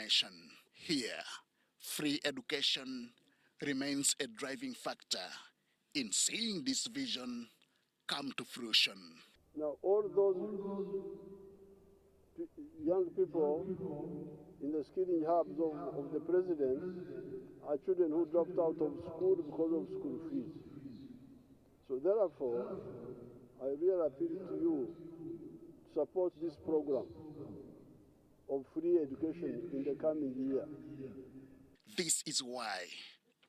nation. Here, free education remains a driving factor in seeing this vision come to fruition. Now, all those young people in the skilling hubs of the president are children who dropped out of school because of school fees. So therefore, I really appeal to you to support this program of free education in the coming year. This is why,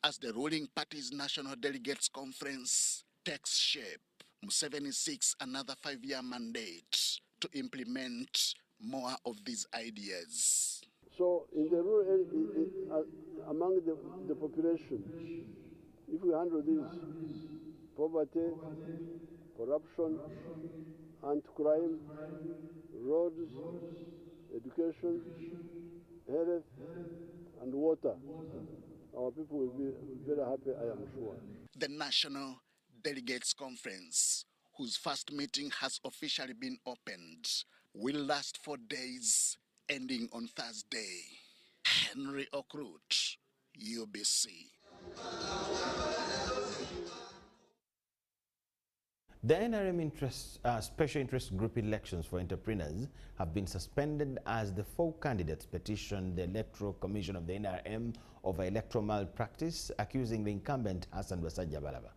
as the ruling party's National Delegates Conference takes shape, Museveni seeks another 5-year mandate to implement more of these ideas. So in the rural, among the population, if we handle this poverty, corruption, anti-crime, roads, education, health, and water, our people will be very happy, I am sure. The National Delegates Conference, whose first meeting has officially been opened, will last 4 days, ending on Thursday. Henry Okrut, UBC. The NRM special interest group elections for entrepreneurs have been suspended as the 4 candidates petitioned the Electoral Commission of the NRM over electoral malpractice, accusing the incumbent Hassan Basajjabalaba.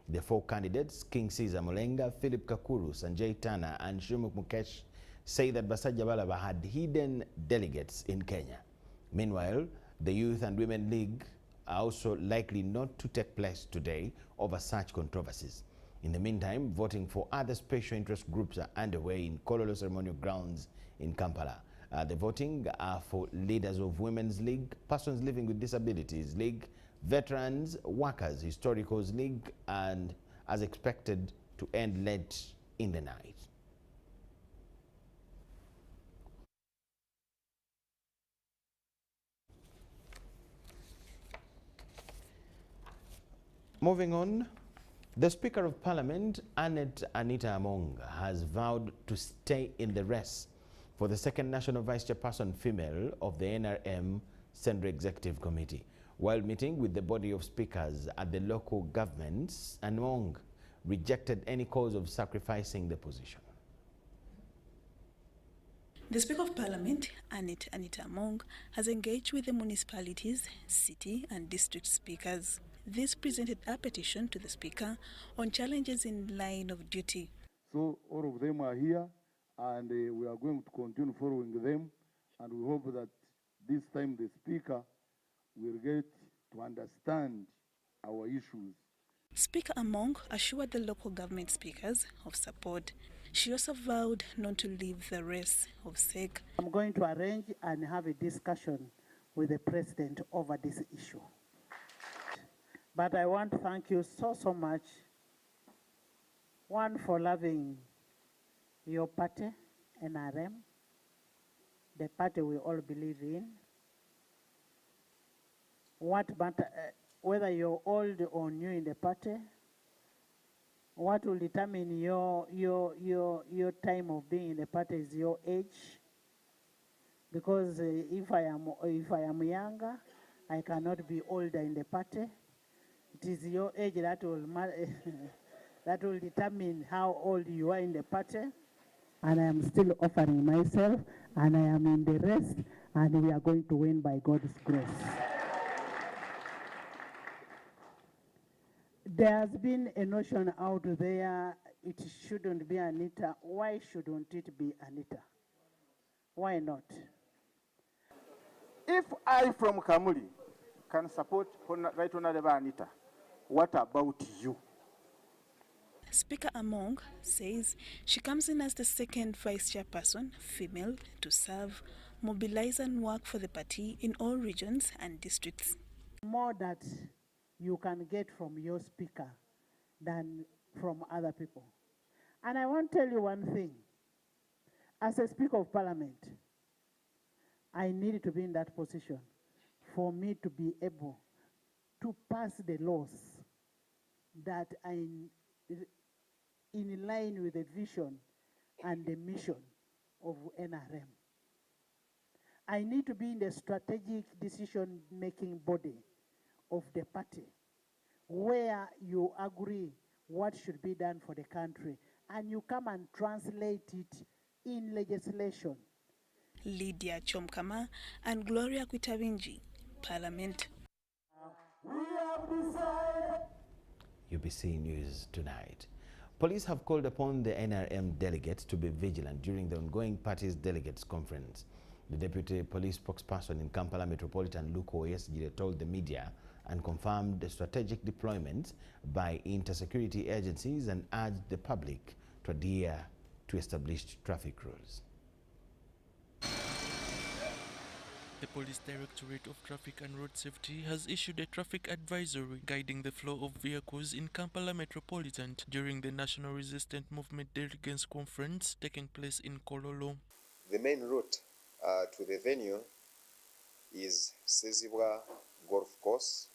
The 4 candidates, King Caesar Mulenga, Philip Kakuru, Sanjay Tana, and Shumuk Mukesh, say that Basajjabalaba had hidden delegates in Kenya. Meanwhile, the Youth and Women League are also likely not to take place today over such controversies. In the meantime, voting for other special interest groups are underway in Kololo Ceremonial Grounds in Kampala. The voting are for leaders of Women's League, Persons Living with Disabilities League, Veterans, Workers, Historicals League, and as expected to end late in the night. Moving on, the Speaker of Parliament, Anita Among, has vowed to stay in the race for the second National Vice Chairperson female of the NRM Central Executive Committee. While meeting with the body of speakers at the local governments, Among rejected any cause of sacrificing the position. The Speaker of Parliament, Anita Among, has engaged with the municipalities, city and district speakers. This presented a petition to the Speaker on challenges in line of duty. So all of them are here, and we are going to continue following them, and we hope that this time the Speaker will get to understand our issues. Speaker Among assured the local government speakers of support. She also vowed not to leave the race of sake. I'm going to arrange and have a discussion with the President over this issue. But I want to thank you so much, one, for loving your party, NRM, the party we all believe in. What matter, whether you're old or new in the party, what will determine your time of being in the party is your age. Because if I am younger, I cannot be older in the party. It is your age that will that will determine how old you are in the party. And I am still offering myself, and I am in the race, and we are going to win by God's grace. There has been a notion out there, it shouldn't be Anita. Why shouldn't it be Anita? Why not? If I from Kamuli can support Right Honorable Anita, what about you? Speaker Among says she comes in as the second vice chairperson, female, to serve, mobilize and work for the party in all regions and districts. More that you can get from your speaker than from other people. And I want to tell you one thing. As a Speaker of Parliament, I need to be in that position for me to be able to pass the laws that are in line with the vision and the mission of NRM. I need to be in the strategic decision-making body of the party, where you agree what should be done for the country, and you come and translate it in legislation. Lydia Chomkama and Gloria Kwitabinji, Parliament. UBC News tonight. Police have called upon the NRM delegates to be vigilant during the ongoing party's delegates conference. The deputy police spokesperson in Kampala Metropolitan, Lukomwa, told the media and confirmed the strategic deployment by inter-security agencies and urged the public to adhere to established traffic rules. The Police Directorate of Traffic and Road Safety has issued a traffic advisory guiding the flow of vehicles in Kampala Metropolitan during the National Resistance Movement Delegates Conference taking place in Kololo. The main route to the venue is Sezibwa Golf Course,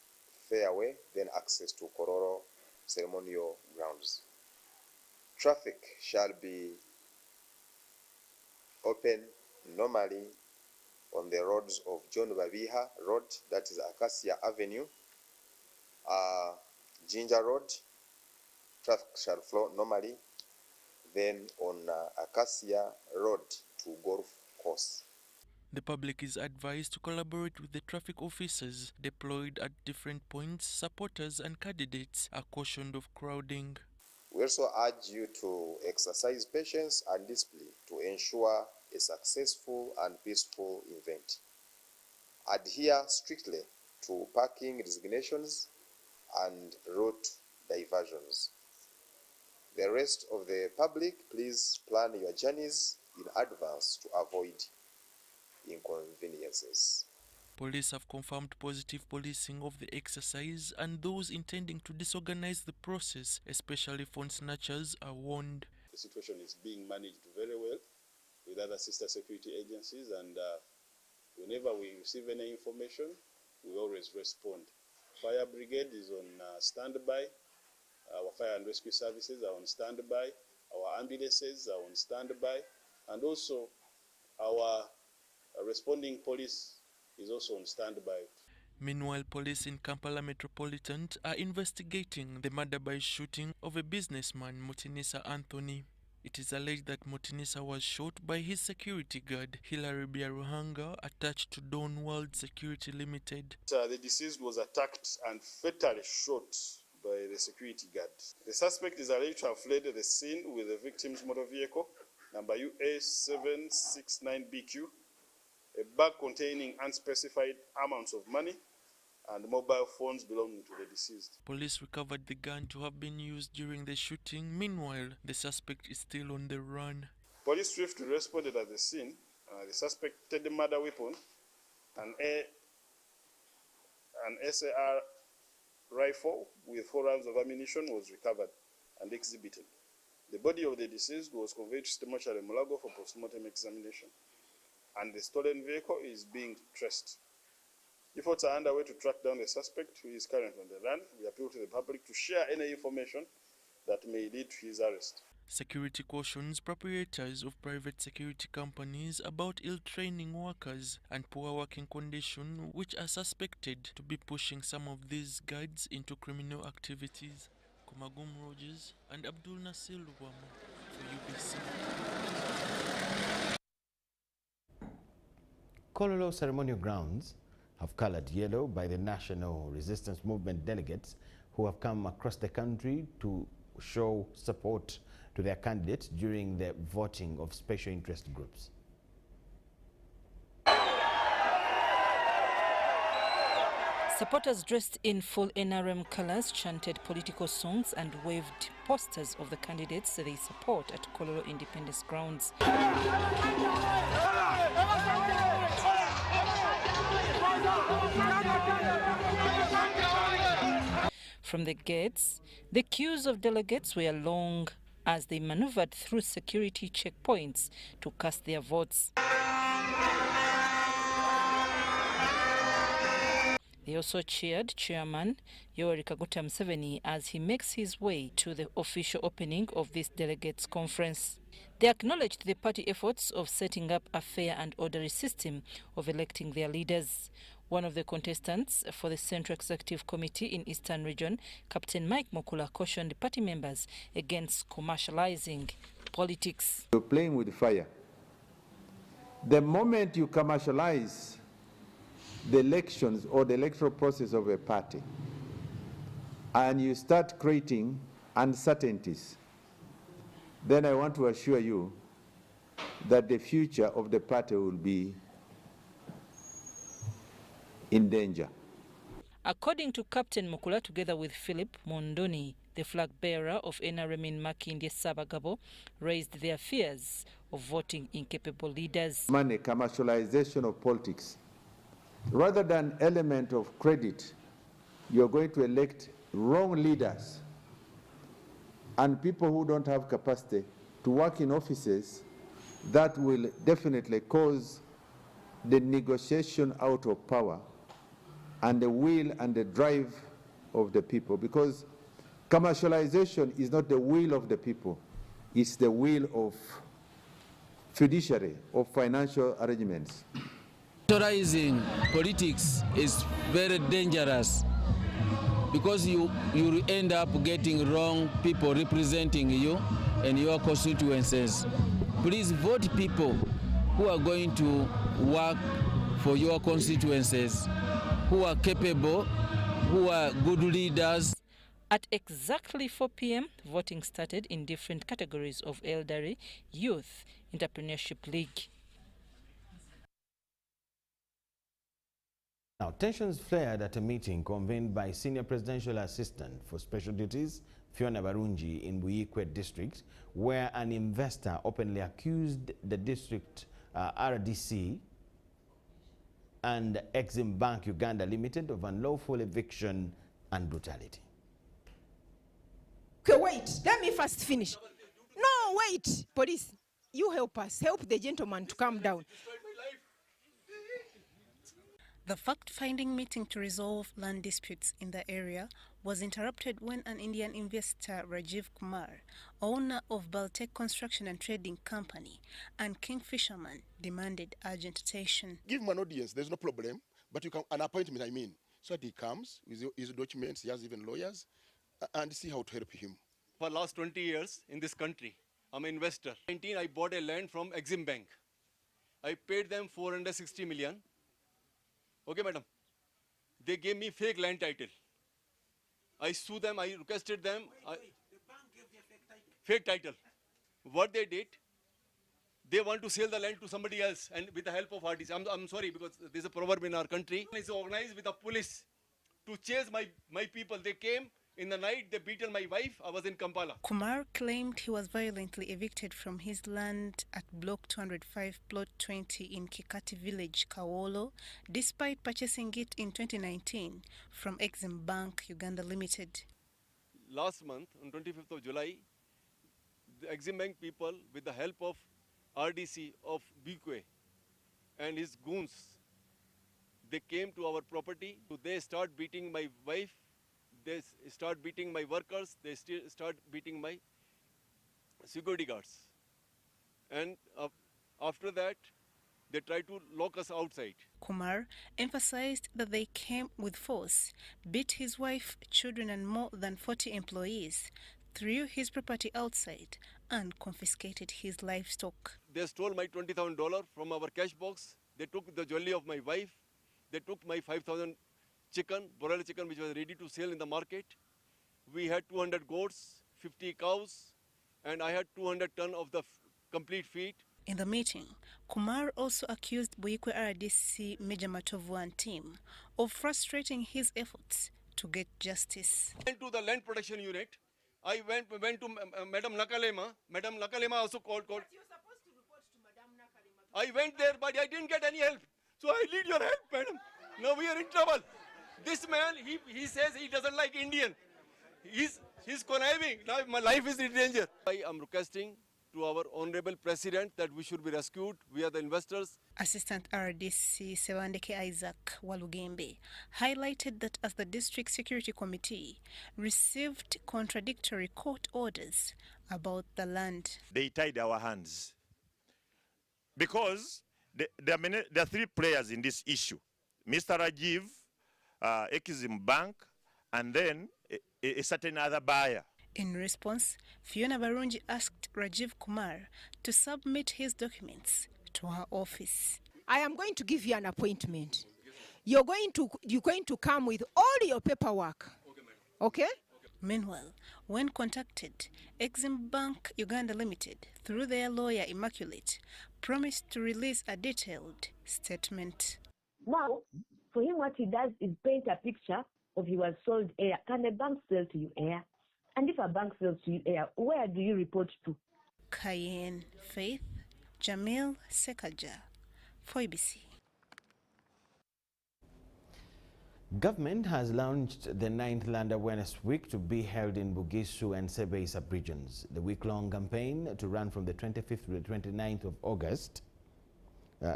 Fairway, then access to Kololo Ceremonial Grounds. Traffic shall be open normally on the roads of John Babiha Road, that is Acacia Avenue, Ginger Road, traffic shall flow normally, then on Acacia Road to Golf Course. The public is advised to collaborate with the traffic officers deployed at different points. Supporters and candidates are cautioned of crowding. We also urge you to exercise patience and discipline to ensure a successful and peaceful event. Adhere strictly to parking designations and route diversions. The rest of the public, please plan your journeys in advance to avoid inconveniences. Police have confirmed positive policing of the exercise, and those intending to disorganize the process, especially phone snatchers, are warned. The situation is being managed very well with other sister security agencies, and whenever we receive any information, we always respond. Fire brigade is on standby. Our fire and rescue services are on standby. Our ambulances are on standby, and also our responding police is also on standby. Meanwhile, police in Kampala Metropolitan are investigating the murder by shooting of a businessman, Mutinisa Anthony. It is alleged that Mutinisa was shot by his security guard, Hilary Biaruhanga, attached to Dawn World Security Limited. The deceased was attacked and fatally shot by the security guard. The suspect is alleged to have fled the scene with the victim's motor vehicle, number UA769BQ, a bag containing unspecified amounts of money, and mobile phones belonging to the deceased. Police recovered the gun to have been used during the shooting. Meanwhile, the suspect is still on the run. Police swiftly responded at the scene. The suspected murder weapon, an SAR rifle with 4 rounds of ammunition, was recovered and exhibited. The body of the deceased was conveyed to Mortuary Mulago for postmortem examination, and the stolen vehicle is being traced. Efforts are underway to track down the suspect, who is currently on the run. We appeal to the public to share any information that may lead to his arrest. Security cautions proprietors of private security companies about ill-training workers and poor working conditions, which are suspected to be pushing some of these guards into criminal activities. Kumagum Rogers and Abdul Nasir Lukomwa for UBC. Kololo ceremonial grounds have colored yellow by the National Resistance Movement delegates who have come across the country to show support to their candidates during the voting of special interest groups. Supporters dressed in full NRM colors chanted political songs and waved posters of the candidates they support at Kololo Independence Grounds. From the gates, the queues of delegates were long as they maneuvered through security checkpoints to cast their votes. They also cheered Chairman Yoweri Kaguta Museveni as he makes his way to the official opening of this delegates conference. They acknowledged the party efforts of setting up a fair and orderly system of electing their leaders. One of the contestants for the Central Executive Committee in Eastern Region, Captain Mike Mukula, cautioned party members against commercializing politics. You're playing with fire. The moment you commercialize the elections or the electoral process of a party and you start creating uncertainties, then I want to assure you that the future of the party will be in danger. According to Captain Mukula, together with Philip Mondoni, the flag bearer of NRM in Makindye Sabagabo, raised their fears of voting incapable leaders. Money, commercialization of politics. Rather than element of credit, you're going to elect wrong leaders and people who don't have capacity to work in offices that will definitely cause the negotiation out of power and the will and the drive of the people, because commercialization is not the will of the people, it's the will of fiduciary, of financial arrangements. Authorizing politics is very dangerous because you end up getting wrong people representing you and your constituencies. Please vote people who are going to work for your constituencies, who are capable, who are good leaders. At exactly 4 p.m., voting started in different categories of elderly, youth, entrepreneurship league. Now, tensions flared at a meeting convened by Senior Presidential Assistant for Special Duties, Fiona Barungi, in Buikwe district, where an investor openly accused the district RDC and Exim Bank Uganda Limited of unlawful eviction and brutality. Okay, wait, let me first finish. No, wait, police, you help us, help the gentleman to calm down. The fact-finding meeting to resolve land disputes in the area was interrupted when an Indian investor, Rajiv Kumar, owner of Baltech Construction and Trading Company, and Kingfisherman demanded urgent attention. Give him an audience, there's no problem, but you can, an appointment, I mean. So that he comes with his documents, he has even lawyers, and see how to help him. For the last 20 years in this country, I'm an investor. In 19, I bought a land from Exim Bank. I paid them 460 million. Okay, madam. They gave me fake land title. I sued them, I requested them. The bank gave you a fake title. What they did, they want to sell the land to somebody else and with the help of RDC. I'm sorry, because there's a proverb in our country. It's organized with the police to chase my people. They came in the night, they beaten my wife. I was in Kampala. Kumar claimed he was violently evicted from his land at Block 205, Plot 20 in Kikati Village, Kawolo, despite purchasing it in 2019 from Exim Bank Uganda Limited. Last month, on 25th of July, the Exim Bank people, with the help of RDC of Buikwe and his goons, they came to our property. They start beating my wife. They start beating my workers, they start beating my security guards. And after that, they try to lock us outside. Kumar emphasized that they came with force, beat his wife, children and more than 40 employees, threw his property outside and confiscated his livestock. They stole my $20,000 from our cash box. They took the jewelry of my wife. They took my 5,000 chicken, broiler chicken, which was ready to sell in the market. We had 200 goats, 50 cows, and I had 200 tons of the complete feed. In the meeting, Kumar also accused Buikwe RDC Major Matovu and team of frustrating his efforts to get justice. I went to the land protection unit. I went to Madam Nakalema. Madam Nakalema also called. But you're supposed to report to Madam Nakalema. I went there, but I didn't get any help. So I need your help, madam. Now we are in trouble. This man, he says he doesn't like Indian. He's conniving. Now my life is in danger. I am requesting to our honorable president that we should be rescued. We are the investors. Assistant RDC Sewandeke Isaac Walugembe highlighted that as the District Security Committee received contradictory court orders about the land, they tied our hands because there are three players in this issue: Mr. Rajiv, Exim Bank, and then a certain other buyer. In response, Fiona Barungi asked Rajiv Kumar to submit his documents to her office. I am going to give you an appointment. You're going to come with all your paperwork. Okay? Meanwhile, when contacted, Exim Bank Uganda Limited, through their lawyer Immaculate, promised to release a detailed statement. Now, for him, what he does is paint a picture of you have sold air. Can a bank sell to you air? And if a bank sells to you air, where do you report to? Cayenne Faith, Jamil Sekaja, for ABC. Government has launched the 9th Land Awareness Week to be held in Bugisu and Sebei sub-regions. The week-long campaign, to run from the 25th to the 29th of August,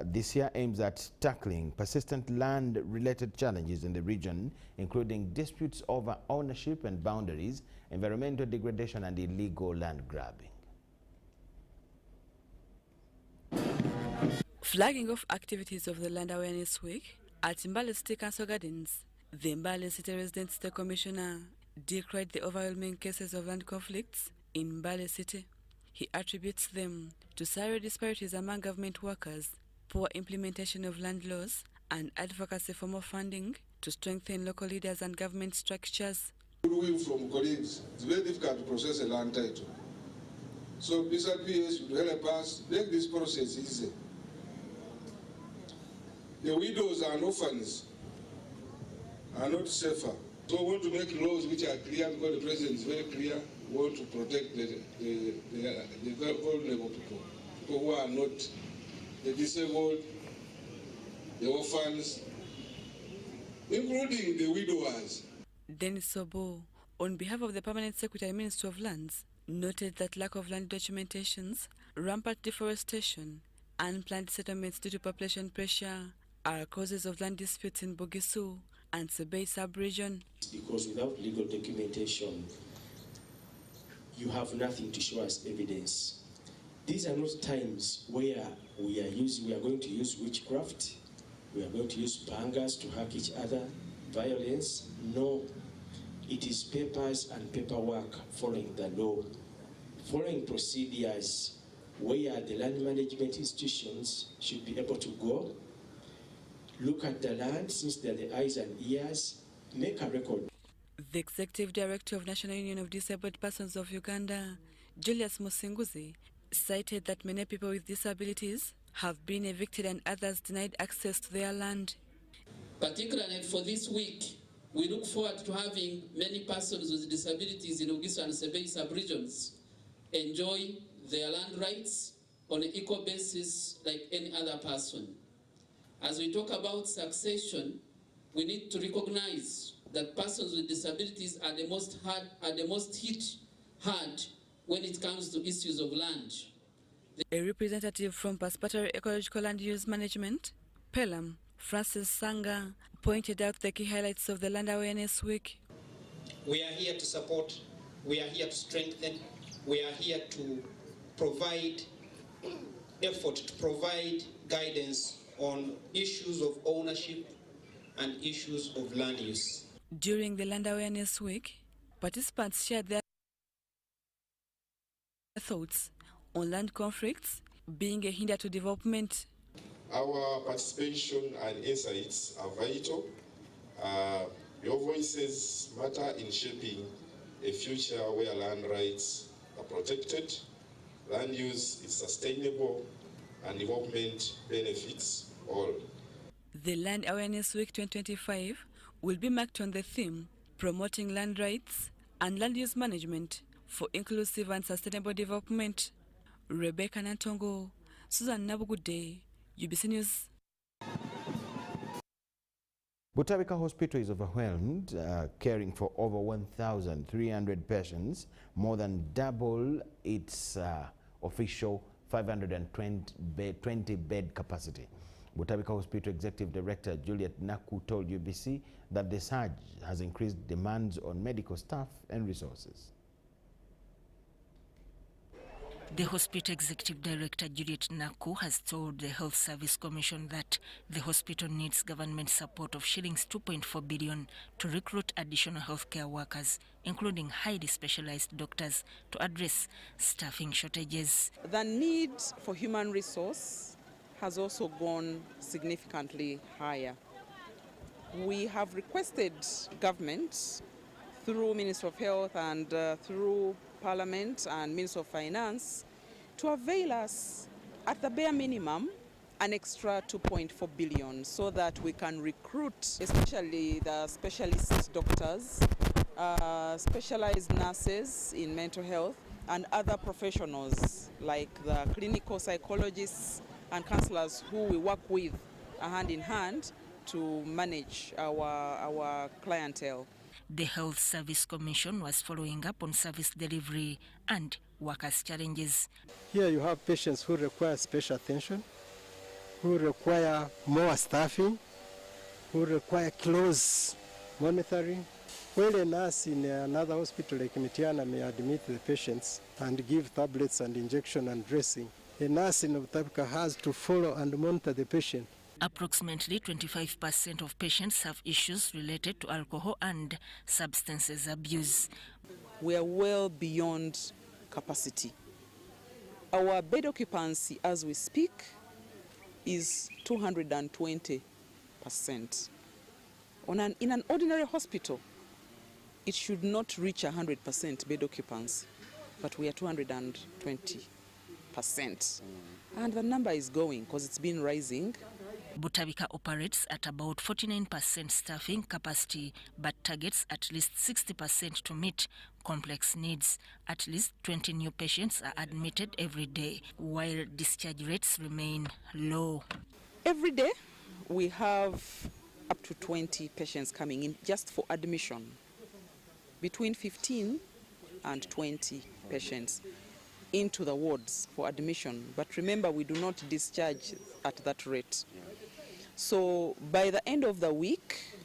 this year aims at tackling persistent land-related challenges in the region, including disputes over ownership and boundaries, environmental degradation and illegal land grabbing. Flagging off activities of the Land Awareness Week at Mbale City Council Gardens, the Mbale City Resident State Commissioner decried the overwhelming cases of land conflicts in Mbale City. He attributes them to salary disparities among government workers, poor implementation of land laws, and advocacy for more funding to strengthen local leaders and government structures. Goodwill from colleagues, it's very difficult to process a land title. So PSPS should help us make this process easy. The widows and orphans are not safer. So we want to make laws which are clear, because the president is very clear. We want to protect the vulnerable people who are not the disabled, the orphans, including the widowers. Dennis Sobo, on behalf of the Permanent Secretary Ministry of Lands, noted that lack of land documentations, rampant deforestation, unplanned settlements due to population pressure are causes of land disputes in Bugisu and Sebei sub-region. Because without legal documentation, you have nothing to show as evidence. These are not times where we are going to use witchcraft, we are going to use bangers to hack each other, violence. No, it is papers and paperwork following the law, following procedures where the land management institutions should be able to go, look at the land since they're the eyes and ears, make a record. The Executive Director of National Union of Disabled Persons of Uganda, Julius Musinguzi, cited that many people with disabilities have been evicted and others denied access to their land. Particularly for this week, we look forward to having many persons with disabilities in Bugisu and Sebei sub-regions enjoy their land rights on an equal basis like any other person. As we talk about succession, we need to recognize that persons with disabilities are the most hit hard when it comes to issues of land. A representative from Participatory Ecological Land Use Management, Pelham, Francis Sanga, pointed out the key highlights of the Land Awareness Week. We are here to support, we are here to strengthen, we are here to provide effort, to provide guidance on issues of ownership and issues of land use. During the Land Awareness Week, participants shared their thoughts on land conflicts being a hinder to development. Our participation and insights are vital. Your voices matter in shaping a future where land rights are protected, land use is sustainable, and development benefits all. The Land Awareness Week 2025 will be marked on the theme Promoting Land Rights and Land Use Management for Inclusive and Sustainable Development. Rebecca Nantongo, Susan Nabugude, UBC News. Butabika Hospital is overwhelmed, caring for over 1,300 patients, more than double its official 520-bed capacity. Butabika Hospital Executive Director Juliet Naku told UBC that the surge has increased demands on medical staff and resources. The hospital executive director, Juliet Naku, has told the Health Service Commission that the hospital needs government support of shillings 2.4 billion to recruit additional healthcare workers, including highly specialized doctors, to address staffing shortages. The need for human resource has also gone significantly higher. We have requested government through Ministry of Health and through Parliament and Ministry of Finance to avail us at the bare minimum an extra 2.4 billion so that we can recruit especially the specialist doctors, specialized nurses in mental health and other professionals like the clinical psychologists and counselors who we work with hand in hand to manage our clientele. The Health Service Commission was following up on service delivery and workers' challenges. Here you have patients who require special attention, who require more staffing, who require close monitoring. While a nurse in another hospital like Mitiana may admit the patients and give tablets and injection and dressing, a nurse in Butabika has to follow and monitor the patient. Approximately 25% of patients have issues related to alcohol and substances abuse. We are well beyond capacity. Our bed occupancy as we speak is 220%. In an ordinary hospital, it should not reach 100% bed occupancy, but we are 220%. And the number is going because it's been rising. Butabika operates at about 49% staffing capacity, but targets at least 60% to meet complex needs. At least 20 new patients are admitted every day, while discharge rates remain low. Every day, we have up to 20 patients coming in just for admission, between 15 and 20 patients into the wards for admission. But remember, we do not discharge at that rate. So by the end of the week,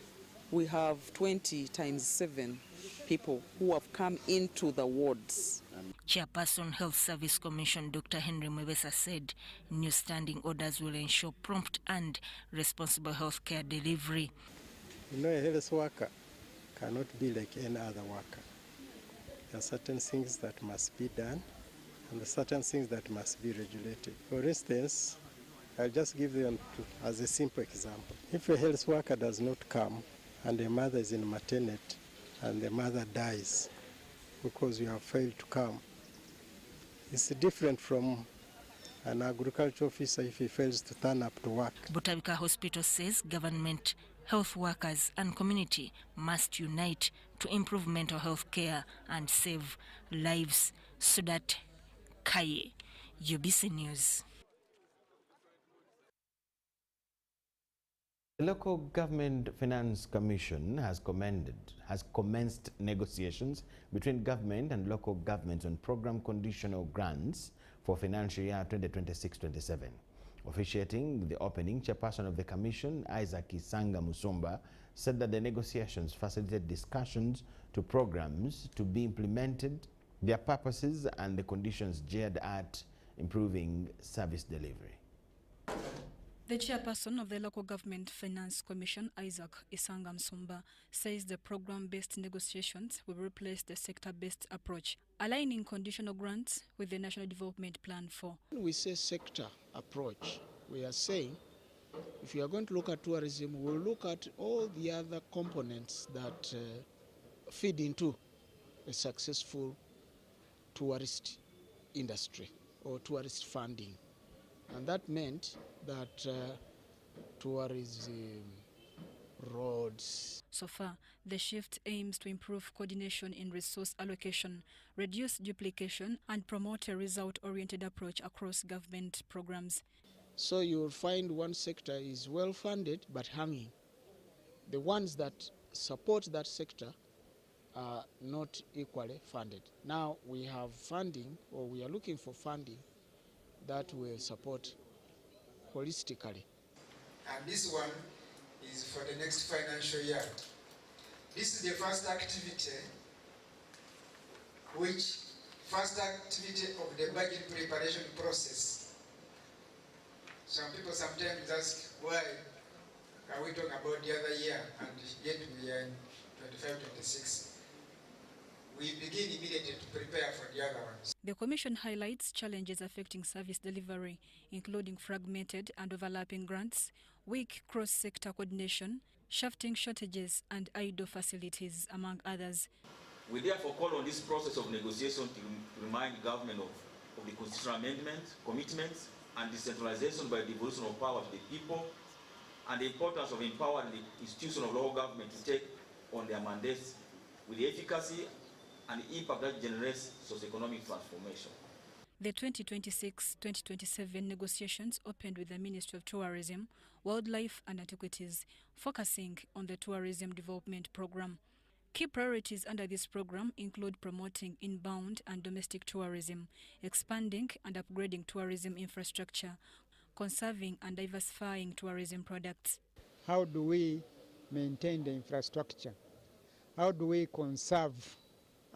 we have 20 times 7 people who have come into the wards. Chairperson Health Service Commission Dr. Henry Mwebesa said new standing orders will ensure prompt and responsible healthcare delivery. You know, a health worker cannot be like any other worker. There are certain things that must be done and there are certain things that must be regulated. For instance, I'll just give them as a simple example. If a health worker does not come and a mother is in maternity and the mother dies because you have failed to come, it's different from an agriculture officer if he fails to turn up to work. Butabika Hospital says government, health workers and community must unite to improve mental health care and save lives. Sudat Kaye, UBC News. The Local Government Finance Commission has commenced negotiations between government and local governments on program conditional grants for financial year 2026-27. Officiating the opening, chairperson of the commission, Isaac Isanga Musumba, said that the negotiations facilitate discussions to programs to be implemented, their purposes and the conditions geared at improving service delivery. The chairperson of the Local Government Finance Commission, Isaac Isanga Musumba, says the program-based negotiations will replace the sector-based approach, aligning conditional grants with the National Development Plan 4. When we say sector approach, we are saying if you are going to look at tourism, we'll look at all the other components that feed into a successful tourist industry or tourist funding. And that meant that tourism, roads. So far, the shift aims to improve coordination in resource allocation, reduce duplication, and promote a result-oriented approach across government programs. So you'll find one sector is well funded but hanging. The ones that support that sector are not equally funded. Now we have funding, or we are looking for funding that will support holistically. And this one is for the next financial year. This is the first activity of the budget preparation process. Some people sometimes ask, why are we talking about the other year and yet we are in 25-26? We begin immediately to prepare for the other ones. The Commission highlights challenges affecting service delivery, including fragmented and overlapping grants, weak cross-sector coordination, shafting shortages and idle facilities, among others. We therefore call on this process of negotiation to remind government of the constitutional amendments, commitments, and decentralization by devolution of power to the people, and the importance of empowering the institution of local government to take on their mandates with the efficacy and the impact that generates socio-economic transformation. The 2026-2027 negotiations opened with the Ministry of Tourism, Wildlife and Antiquities, focusing on the Tourism Development Program. Key priorities under this program include promoting inbound and domestic tourism, expanding and upgrading tourism infrastructure, conserving and diversifying tourism products. How do we maintain the infrastructure? How do we conserve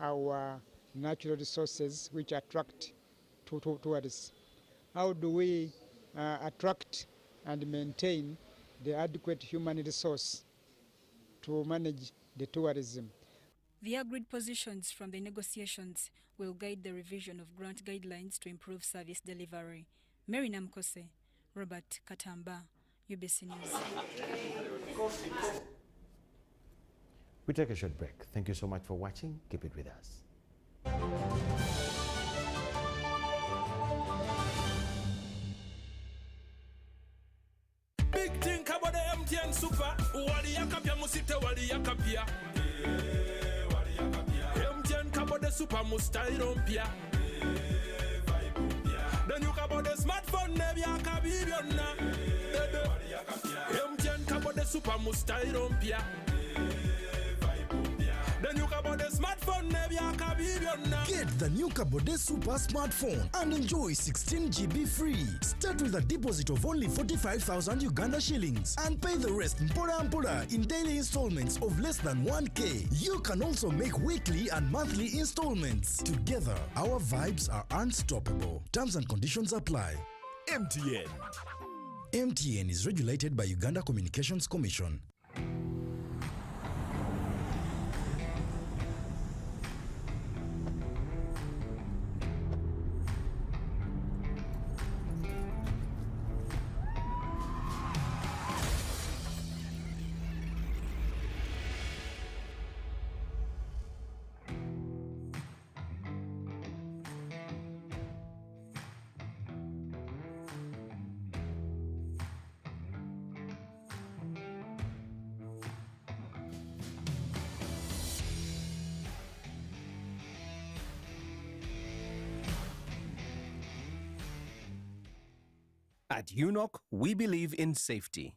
our natural resources which attract tourists? How do we attract and maintain the adequate human resource to manage the tourism? The agreed positions from the negotiations will guide the revision of grant guidelines to improve service delivery. Mary Namkose, Robert Katamba, UBC News. We take a short break. Thank you so much for watching. Keep it with us. Big thing about the MTN Super. Wali yakapia musite wali yakapia. MTN kabo de super mustairompia. Then you kabo de smartphone nebi yakabibiona. MTN kabo de super mustairompia. Then you kabo de smartphone nebi yakabibiona. Get the new Kabode Super smartphone and enjoy 16 GB free. Start with a deposit of only 45,000 Uganda shillings and pay the rest in daily installments of less than 1K. You can also make weekly and monthly installments. Together, our vibes are unstoppable. Terms and conditions apply. MTN. MTN is regulated by Uganda Communications Commission. At UNOC, we believe in safety.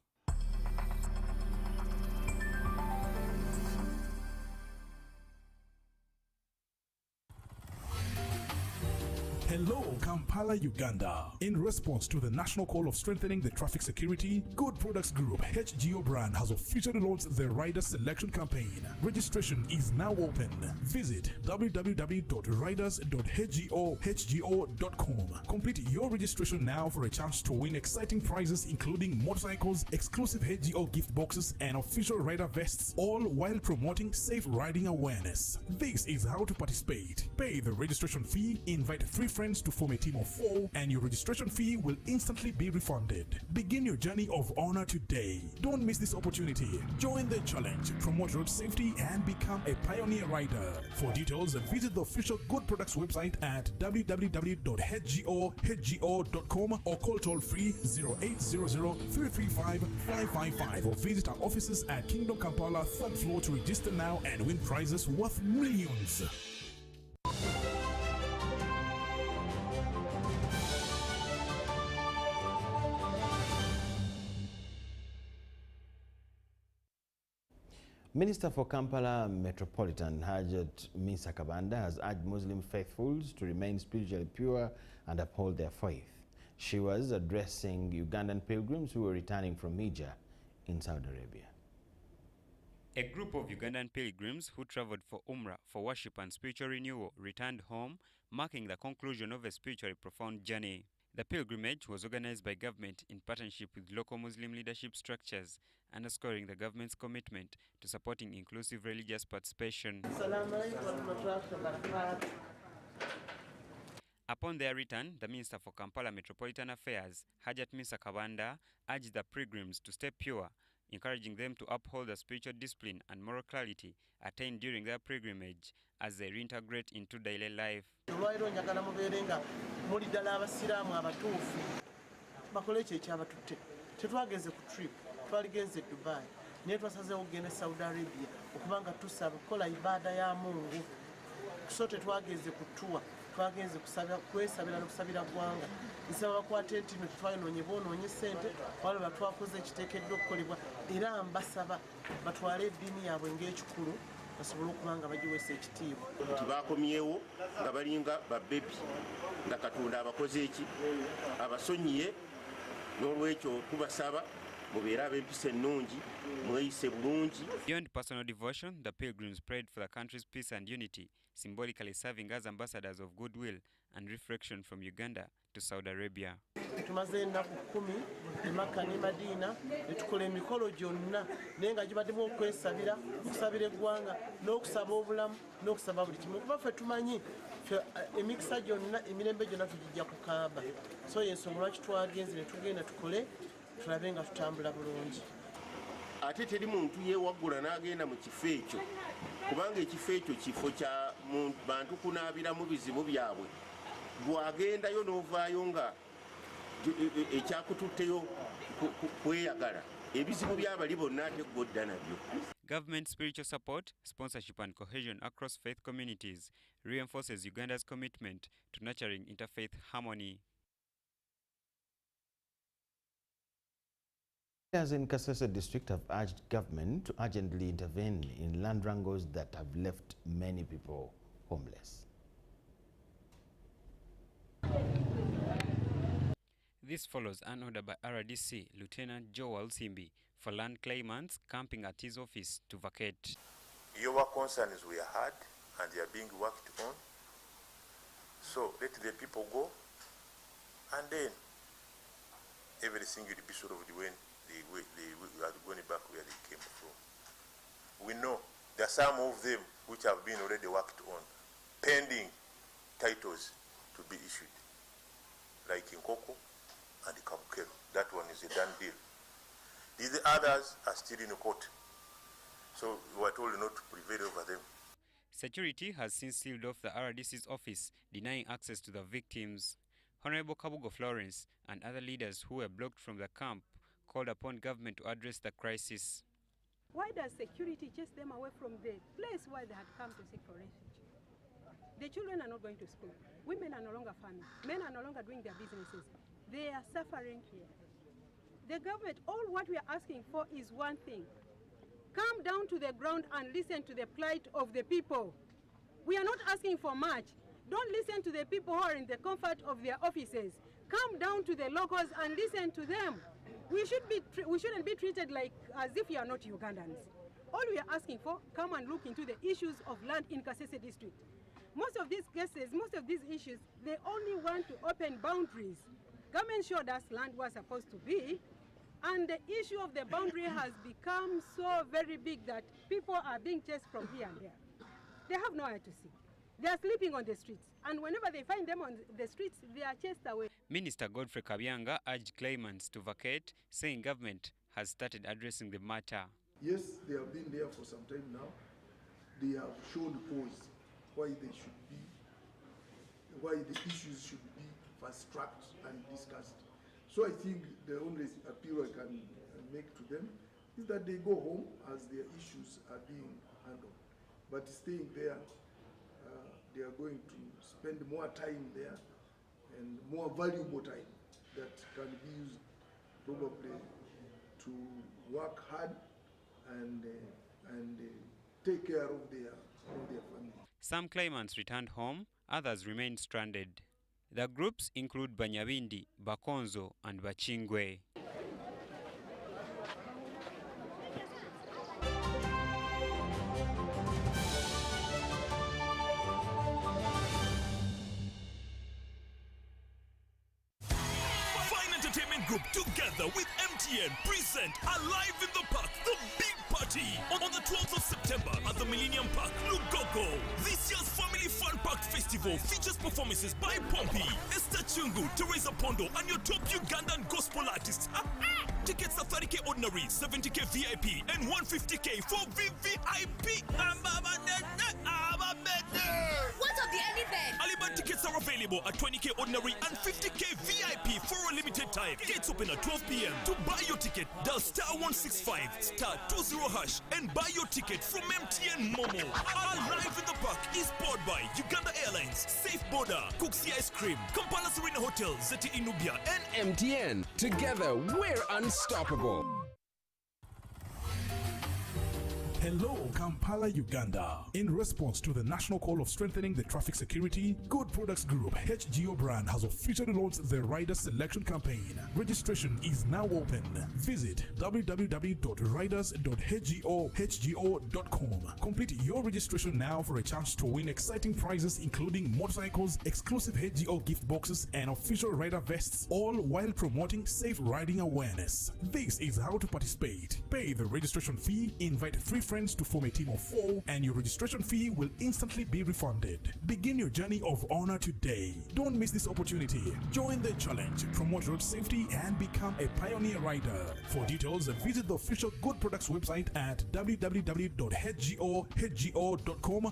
Hello, Kampala, Uganda. In response to the national call of strengthening the traffic security, Good Products Group HGO brand has officially launched the Rider Selection Campaign. Registration is now open. Visit www.riders.hgo.com. Complete your registration now for a chance to win exciting prizes including motorcycles, exclusive HGO gift boxes, and official rider vests, all while promoting safe riding awareness. This is how to participate. Pay the registration fee, invite 3 friends to form a team of 4, and your registration fee will instantly be refunded. Begin your journey of honor today. Don't miss this opportunity. Join the challenge, promote road safety, and become a pioneer rider. For details, visit the official Good Products website at www.hgo.com or call toll-free 0800-335-555 or visit our offices at Kingdom Kampala 3rd floor to register now and win prizes worth millions. Minister for Kampala Metropolitan Hajat Misa Kabanda has urged Muslim faithfuls to remain spiritually pure and uphold their faith. She was addressing Ugandan pilgrims who were returning from Hijjah in Saudi Arabia. A group of Ugandan pilgrims who traveled for Umrah for worship and spiritual renewal returned home, marking the conclusion of a spiritually profound journey. The pilgrimage was organized by government in partnership with local Muslim leadership structures, underscoring the government's commitment to supporting inclusive religious participation. Upon their return, the Minister for Kampala Metropolitan Affairs, Hajat Misa Kabanda, urged the pilgrims to stay pure, encouraging them to uphold the spiritual discipline and moral clarity attained during their pilgrimage as they reintegrate into daily life. twagenze kwesabira nokusabira gwanga nsaba bakwate ntino twayononye boononye ssente waliwo batwakoze ekiteekeddwa okukolebwa era mbasaba batwale eddiini yaabwe ng'ekikulu basobole okuba nga bagiweesa ekitiibwa. Bakomyewo nga balinga babebi nga Katonda abakoze eki abasonyiye n'olwekyo tubasaba mubeere ab'empisa ennungi mweyise bulungi. Beyond personal devotion, the pilgrims prayed for the country's peace and unity, symbolically serving as ambassadors of goodwill and reflection from Uganda to Saudi Arabia. Tumaze ennaku 10 e Makka ne Madiina ne tukola emikolo gyonna naye nga gibaddemu okwesabira okusabira eggwanga n'okusaba obulamu n'okusaba buli kimu kuba ffe tumanyi emikisa gyonna emirembe gyonna tugijja ku Kaaba. So y'ensonga lwaki twagenze ne tugenda tukole tulabe nga tutambula bulungi. Ate teri muntu yeewaggula n'agenda mu kifo ekyo kubanga ekifo ekyo kifo kya bantu kunaabiramu bizibu byabwe. Bw'agendayo n'ovaayo nga ekyakututteyo kweyagala ebizibu by'abali bonna ate gw'odda nabyo. Government spiritual support, sponsorship and cohesion across faith communities reinforces Uganda's commitment to nurturing interfaith harmony. Leaders in Kasese district have urged government to urgently intervene in land wrangles that have left many people homeless. This follows an order by RDC Lieutenant Joel Simbi for land claimants camping at his office to vacate. Your concerns were heard and they are being worked on. So let the people go and then everything will be solved when they are going back where they came from. We know there are some of them which have been already worked on, pending titles to be issued, like in Koko and Kabukero. That one is a done deal. These others are still in court, so we were told not to prevail over them. Security has since sealed off the RDC's office, denying access to the victims. Honorable Kabugo Florence and other leaders who were blocked from the camp called upon government to address the crisis. Why does security chase them away from the place where they had come to seek for refuge? The children are not going to school. Women are no longer farming. Men are no longer doing their businesses. They are suffering here. The government, all what we are asking for is one thing. Come down to the ground and listen to the plight of the people. We are not asking for much. Don't listen to the people who are in the comfort of their offices. Come down to the locals and listen to them. We shouldn't be treated like as if you are not Ugandans. All we are asking for, come and look into the issues of land in Kasese district. Most of these cases, most of these issues, they only want to open boundaries. Government showed us land was supposed to be, and the issue of the boundary has become so very big that people are being chased from here and there. They have nowhere to sleep. They are sleeping on the streets, and whenever they find them on the streets, they are chased away. Minister Godfrey Kabyanga urged claimants to vacate, saying government has started addressing the matter. Yes, they have been there for some time now. They have shown cause why they should be, why the issues should be fast-tracked and discussed. So I think the only appeal I can make to them is that they go home as their issues are being handled. But staying there, they are going to spend more time there and more valuable time that can be used probably to work hard and take care of their family. Some claimants returned home, others remained stranded. The groups include Banyabindi, Bakonzo and Bachingwe. Group together with MTN present Alive in the Park, the big party on the 12th of September at the Millennium Park, Lukomwa. This year's Family Fun Packed Festival features performances by Pompey, Esther Chungu, Teresa Pondo, and your top Ugandan gospel artists. Tickets are 30k ordinary, 70k VIP, and 150k for VVIP. What of the anything? Alibaba tickets are available at 20k ordinary and 50k VIP for a limited time. Gates open at 12 p.m. To buy your ticket, dial *165*20# and buy your ticket from MTN Momo. Alive in the Park is powered by Uganda Airlines, Safe Border, Cooksy Ice Cream, Kampala Serena Hotel, Zeti Inubia, and MTN. Together, we're unstoppable. Hello, Kampala, Uganda. In response to the national call of strengthening the traffic security, Good Products Group HGO brand has officially launched the Rider Selection Campaign. Registration is now open. Visit www.riders.hgo.com. Complete your registration now for a chance to win exciting prizes including motorcycles, exclusive HGO gift boxes, and official rider vests, all while promoting safe riding awareness. This is how to participate. Pay the registration fee, invite 3 friends to form a team of 4, and your registration fee will instantly be refunded. Begin your journey of honor today. Don't miss this opportunity. Join the challenge, promote road safety, and become a pioneer rider. For details, visit the official Good Products website at www.hgo.com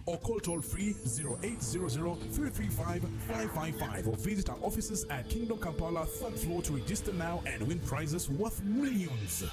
or call toll-free 0800-335-555 or visit our offices at Kingdom Kampala 3rd floor to register now and win prizes worth millions.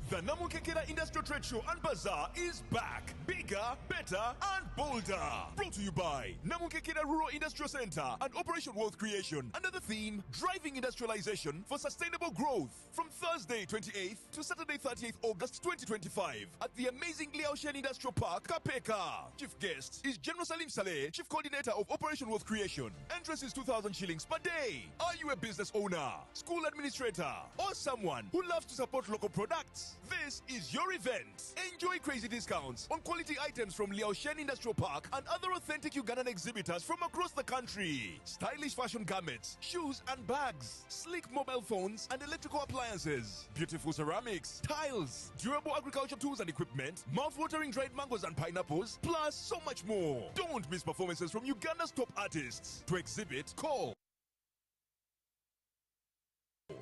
The Namukekera Industrial Trade Show and Bazaar is back. Bigger, better, and bolder. Brought to you by Namukekera Rural Industrial Center and Operation Wealth Creation under the theme Driving Industrialization for Sustainable Growth. From Thursday 28th to Saturday 30th August 2025 at the amazing Liaoshen Industrial Park, Kapeka. Chief guest is General Salim Saleh, Chief Coordinator of Operation Wealth Creation. Entrance is 2,000 shillings per day. Are you a business owner, school administrator, or someone who loves to support local products? This is your event. Enjoy crazy discounts on quality items from Liaoshen Industrial Park and other authentic Ugandan exhibitors from across the country. Stylish fashion garments, shoes and bags, sleek mobile phones and electrical appliances, beautiful ceramics, tiles, durable agriculture tools and equipment, mouth-watering dried mangoes and pineapples, plus so much more. Don't miss performances from Uganda's top artists. To exhibit, call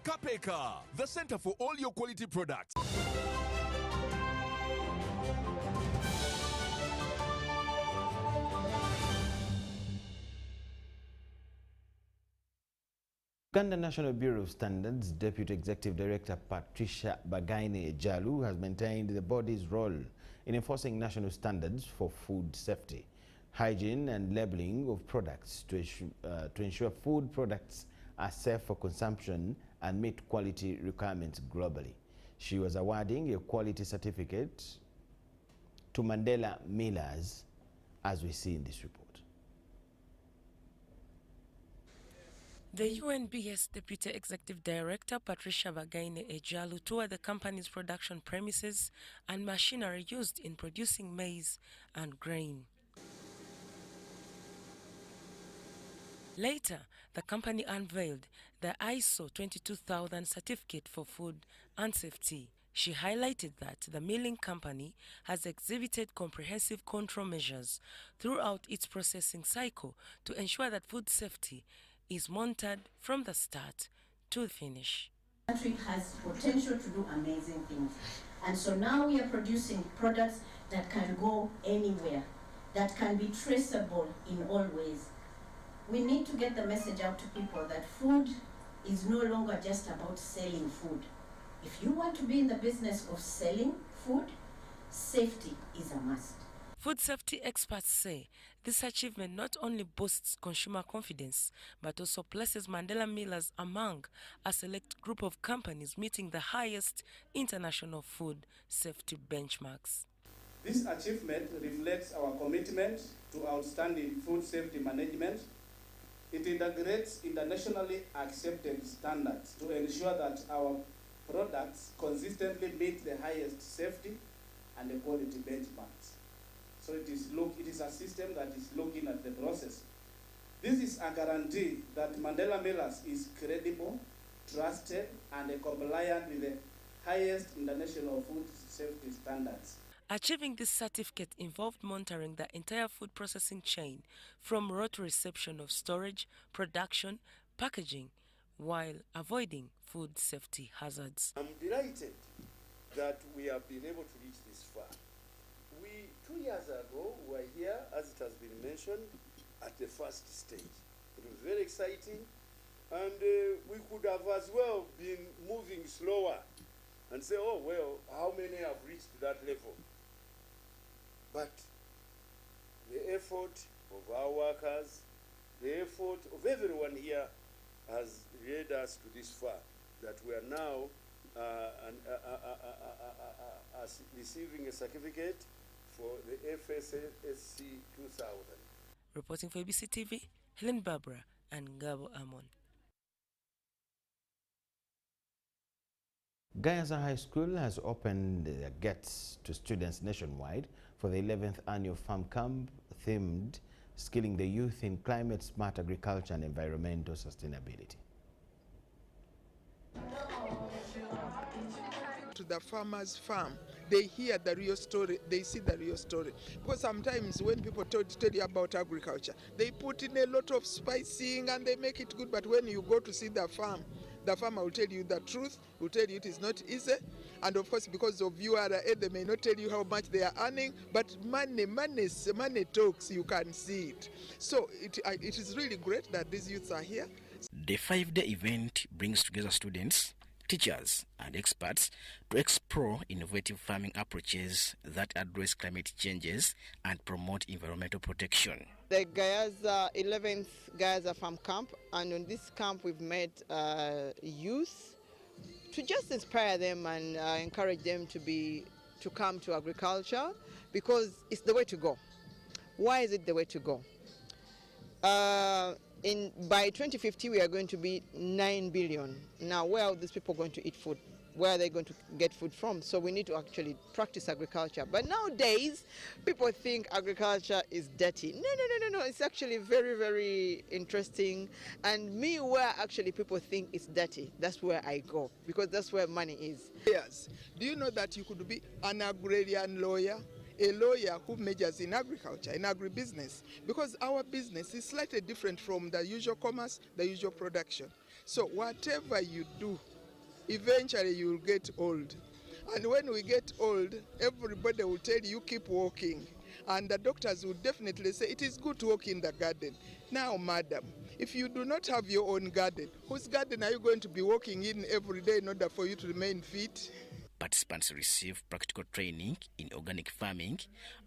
Kapeka, the center for all your quality products. Uganda National Bureau of Standards Deputy Executive Director Patricia Bagaine-Ejalu has maintained the body's role in enforcing national standards for food safety, hygiene and labeling of products to ensure food products are safe for consumption and meet quality requirements globally. She was awarding a quality certificate to Mandela Millers, as we see in this report. The UNBS Deputy Executive Director Patricia Bagaine-Ejalu toured the company's production premises and machinery used in producing maize and grain. Later, the company unveiled the ISO 22000 certificate for food and safety. She highlighted that the milling company has exhibited comprehensive control measures throughout its processing cycle to ensure that food safety is monitored from the start to the finish. The country has potential to do amazing things. And so now we are producing products that can go anywhere, that can be traceable in all ways. We need to get the message out to people that food is no longer just about selling food. If you want to be in the business of selling food, safety is a must. Food safety experts say this achievement not only boosts consumer confidence, but also places Mandela Millers among a select group of companies meeting the highest international food safety benchmarks. This achievement reflects our commitment to outstanding food safety management It integrates internationally accepted standards to ensure that our products consistently meet the highest safety and the quality benchmarks. So it is a system that is looking at the process. This is a guarantee that Mandela Millers is credible, trusted, and compliant with the highest international food safety standards. Achieving this certificate involved monitoring the entire food processing chain from raw to reception of storage, production, packaging, while avoiding food safety hazards. I'm delighted that we have been able to reach this far. 2 years ago, we were here, as it has been mentioned, at the first stage. It was very exciting, and we could have as well been moving slower and say, oh, well, how many have reached that level? But the effort of our workers, the effort of everyone here has led us to this far, that we are now receiving a certificate for the FSSC 2000. Reporting for ABC TV, Helen Barbara and Gabo Amon. Gayaza High School has opened their gates to students nationwide for the 11th annual farm camp themed Skilling the Youth in Climate Smart Agriculture and Environmental Sustainability. To the farmer's farm, they hear the real story, they see the real story. Because sometimes when people tell you about agriculture, they put in a lot of spicing and they make it good, but when you go to see the farmer will tell you the truth, will tell you it is not easy. And of course, because of URA, they may not tell you how much they are earning, but money talks, you can see it. So it is really great that these youths are here. The 5-day event brings together students, teachers and experts to explore innovative farming approaches that address climate changes and promote environmental protection. The Gayaza 11th Gayaza Farm Camp, and on this camp we've met youth to just inspire them and encourage them to come to agriculture, because it's the way to go. Why is it the way to go? By 2050 we are going to be 9 billion. Now where are these people going to eat food? Where are they going to get food from? So we need to actually practice agriculture. But nowadays people think agriculture is dirty. No, it's actually very, very interesting. And me, where actually people think it's dirty, that's where I go, because that's where money is. Yes. Do you know that you could be an agrarian lawyer? A lawyer who majors in agriculture, in agribusiness, because our business is slightly different from the usual commerce, the usual production. So whatever you do, eventually you will get old. And when we get old, everybody will tell you keep walking. And the doctors will definitely say it is good to walk in the garden. Now, madam, if you do not have your own garden, whose garden are you going to be walking in every day in order for you to remain fit? Participants receive practical training in organic farming,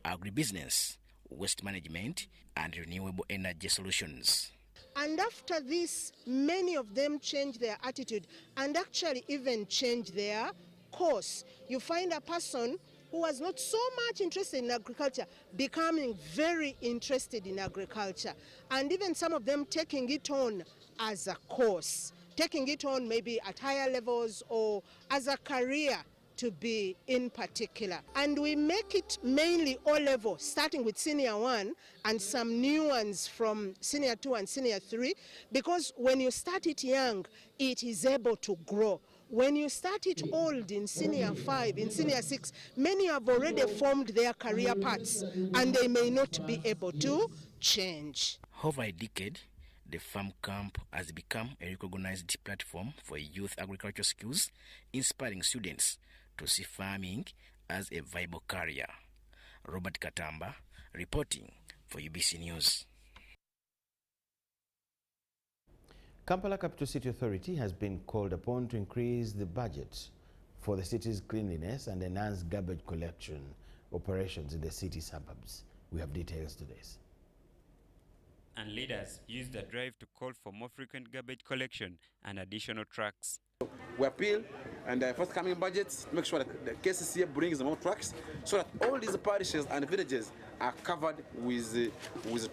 agribusiness, waste management, and renewable energy solutions. And after this, many of them change their attitude and actually even change their course. You find a person who was not so much interested in agriculture becoming very interested in agriculture, and even some of them taking it on as a course, taking it on maybe at higher levels or as a career to be in particular. And we make it mainly O-level, starting with senior 1 and some new ones from senior 2 and senior 3, because when you start it young, it is able to grow. When you start it old in senior 5, in senior 6, many have already formed their career paths and they may not be able to change. Over a decade, the farm camp has become a recognized platform for youth agricultural skills, inspiring students to see farming as a viable career. Robert Katamba reporting for UBC News. Kampala Capital City Authority has been called upon to increase the budget for the city's cleanliness and enhance garbage collection operations in the city suburbs. We have details to this. And leaders used the drive to call for more frequent garbage collection and additional trucks. We appeal and the forthcoming budgets to make sure that the KCCA brings more trucks so that all these parishes and villages are covered with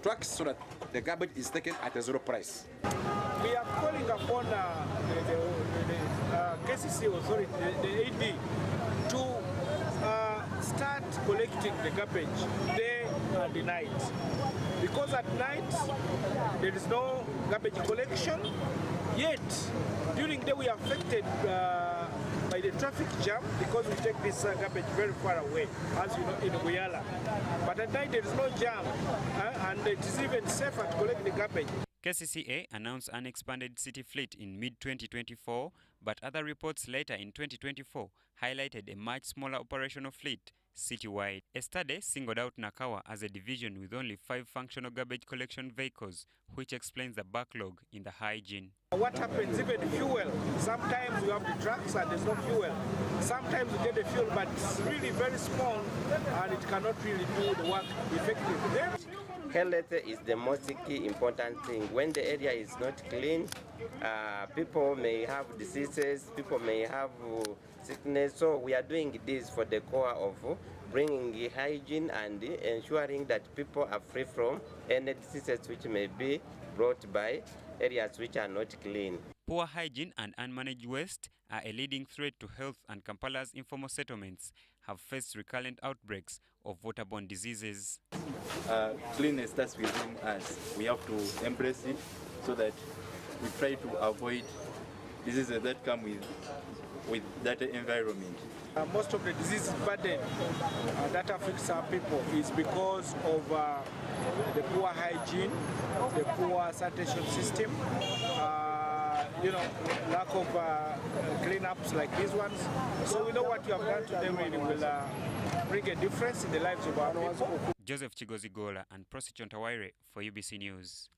trucks so that the garbage is taken at a zero price. We are calling upon the KCC authority, the AD, to start collecting the garbage day and night. Because at night there is no garbage collection, yet during the day we are affected by the traffic jam because we take this garbage very far away, as you know, in Gayaza. But at night there is no jam, and it is even safer to collect the garbage. KCCA announced an expanded city fleet in mid-2024, but other reports later in 2024 highlighted a much smaller operational fleet citywide. A study singled out Nakawa as a division with only 5 functional garbage collection vehicles, which explains the backlog in the hygiene. What happens, even fuel, sometimes you have the trucks and there's no fuel. Sometimes you get the fuel, but it's really very small and it cannot really do the work effectively. Health is the most key important thing. When the area is not clean, people may have diseases, people may have sickness. So we are doing this for the core of bringing hygiene and ensuring that people are free from any diseases which may be brought by areas which are not clean. Poor hygiene and unmanaged waste are a leading threat to health, and Kampala's informal settlements have faced recurrent outbreaks of waterborne diseases. Cleanliness starts within us. We have to embrace it so that we try to avoid diseases that come with that environment. Most of the disease burden that affects our people is because of the poor hygiene, the poor sanitation system, lack of cleanups like these ones. So we know what you have done today really will bring a difference in the lives of our people. Joseph Chigozigola and Prosichon Tawaire for UBC News.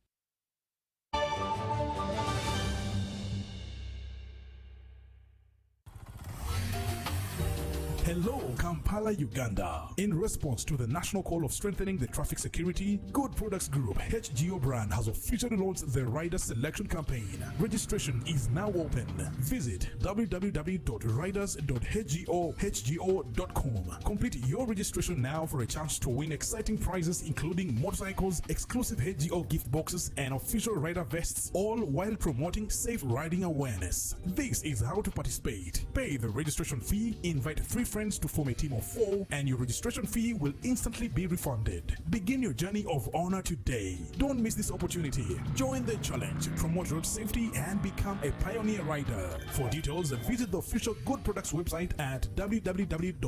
Hello, Kampala, Uganda. In response to the national call of strengthening the traffic security, Good Products Group HGO brand has officially launched the Rider Selection Campaign. Registration is now open. Visit www.riders.hgo.com. Complete your registration now for a chance to win exciting prizes including motorcycles, exclusive HGO gift boxes, and official rider vests, all while promoting safe riding awareness. This is how to participate. Pay the registration fee, invite 3 friends to form a team of 4, and your registration fee will instantly be refunded. Begin your journey of honor today. Don't miss this opportunity. Join the challenge, promote road safety, and become a pioneer rider. For details, visit the official Good Products website at www.hgo.com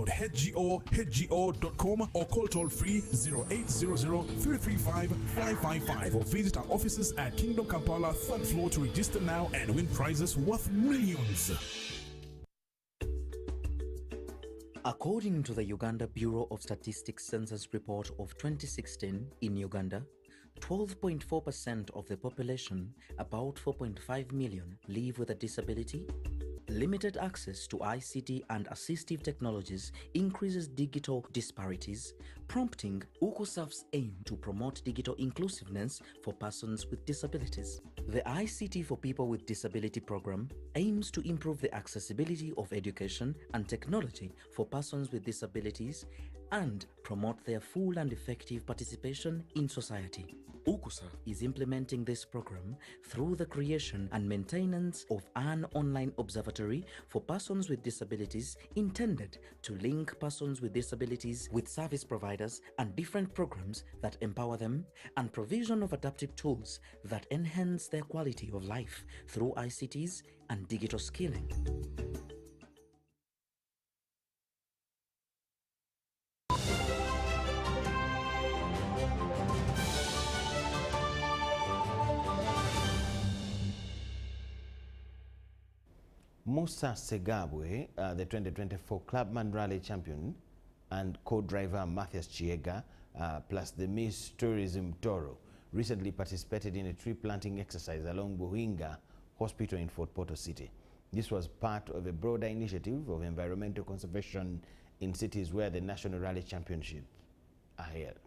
or call toll-free 0800-335-555 or visit our offices at Kingdom Kampala, 3rd floor to register now and win prizes worth millions. According to the Uganda Bureau of Statistics Census Report of 2016, in Uganda, 12.4% of the population, about 4.5 million, live with a disability. Limited access to ICT and assistive technologies increases digital disparities, prompting UKUSAF's aim to promote digital inclusiveness for persons with disabilities. The ICT for People with Disability program aims to improve the accessibility of education and technology for persons with disabilities and promote their full and effective participation in society. UKUSAF is implementing this program through the creation and maintenance of an online observatory for persons with disabilities intended to link persons with disabilities with service providers and different programs that empower them, and provision of adaptive tools that enhance their quality of life through ICTs and digital skilling. Musa Segabwe, the 2024 Clubman Rally champion, and co-driver Matthias Chiega, plus the Miss Tourism Toro, recently participated in a tree planting exercise along Buikwe Hospital in Fort Portal City. This was part of a broader initiative of environmental conservation in cities where the National Rally Championships are held.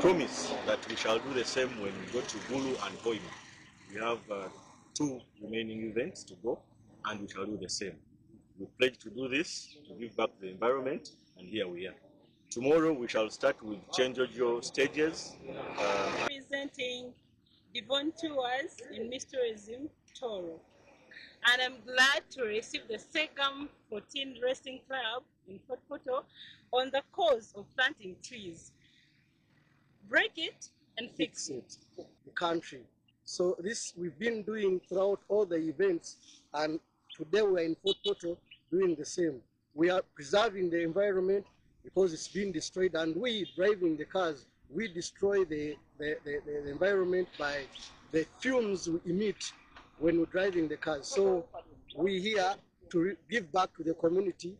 promise that we shall do the same when we go to Gulu and Hoima. We have 2 remaining events to go, and we shall do the same. We pledge to do this, to give back the environment, and here we are. Tomorrow we shall start with Chenjojo stages. Presenting Devon Tours in Miss Tourism, Toro. And I'm glad to receive the Sekam 14 Racing Club in Fort Poto on the cause of planting trees. Break it and fix it. The country. So this we've been doing throughout all the events, and today we're in Fort Poto doing the same. We are preserving the environment because it's been destroyed, and we driving the cars, we destroy the environment by the fumes we emit when we're driving the cars. So we're here to give back to the community.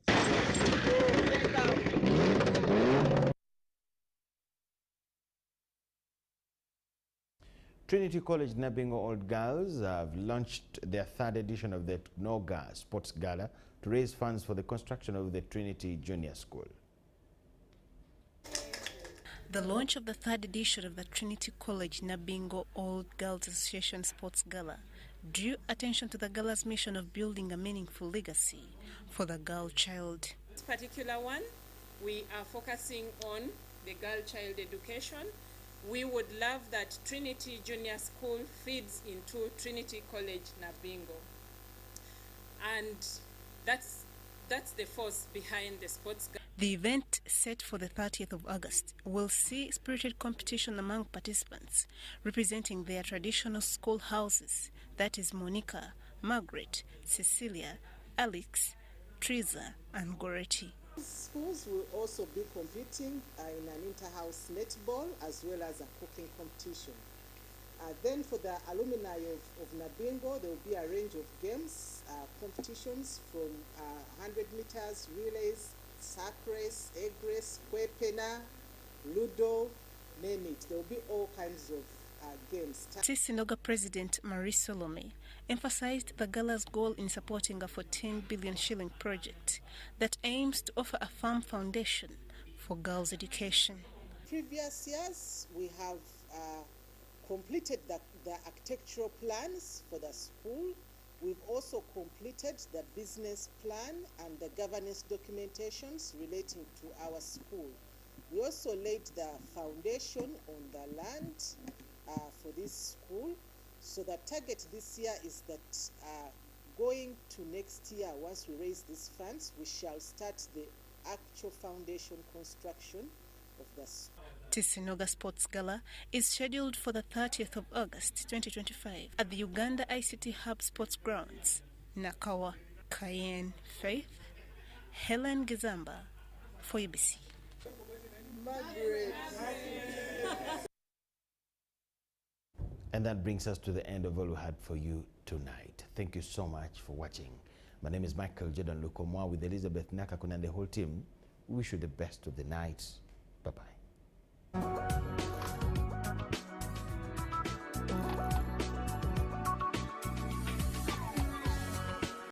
Trinity College Nabingo Old Girls have launched their 3rd edition of the Noga Sports Gala to raise funds for the construction of the Trinity Junior School. The launch of the 3rd edition of the Trinity College Nabingo Old Girls Association Sports Gala drew attention to the gala's mission of building a meaningful legacy for the girl child. This particular one, we are focusing on the girl child education. We would love that Trinity Junior School feeds into Trinity College Nabingo. And that's the force behind the sports gala. The event, set for the 30th of August, will see spirited competition among participants representing their traditional school houses, that is Monica, Margaret, Cecilia, Alex, Triza, and Goretti. Schools will also be competing in an inter-house netball as well as a cooking competition. Then for the alumni of Nabingo, there will be a range of games, competitions from 100 meters, relays, sack race, egg race, kwepena, ludo, name it. There will be all kinds of games. Sinoga President Marie Solome emphasized the gala's goal in supporting a 14 billion shilling project that aims to offer a firm foundation for girls' education. Previous years, we have completed the architectural plans for the school. We've also completed the business plan and the governance documentations relating to our school. We also laid the foundation on the land for this school. So the target this year is that going to next year, once we raise these funds, we shall start the actual foundation construction of the school. Tisinoga Sports Gala is scheduled for the 30th of August 2025 at the Uganda ICT Hub Sports Grounds. Nakawa, Cayenne, Faith, Helen Gizamba for UBC. And that brings us to the end of all we had for you tonight. Thank you so much for watching. My name is Micheal Jordan Lukomwa with Elizabeth Nakakun and the whole team. We wish you the best of the night. Bye-bye.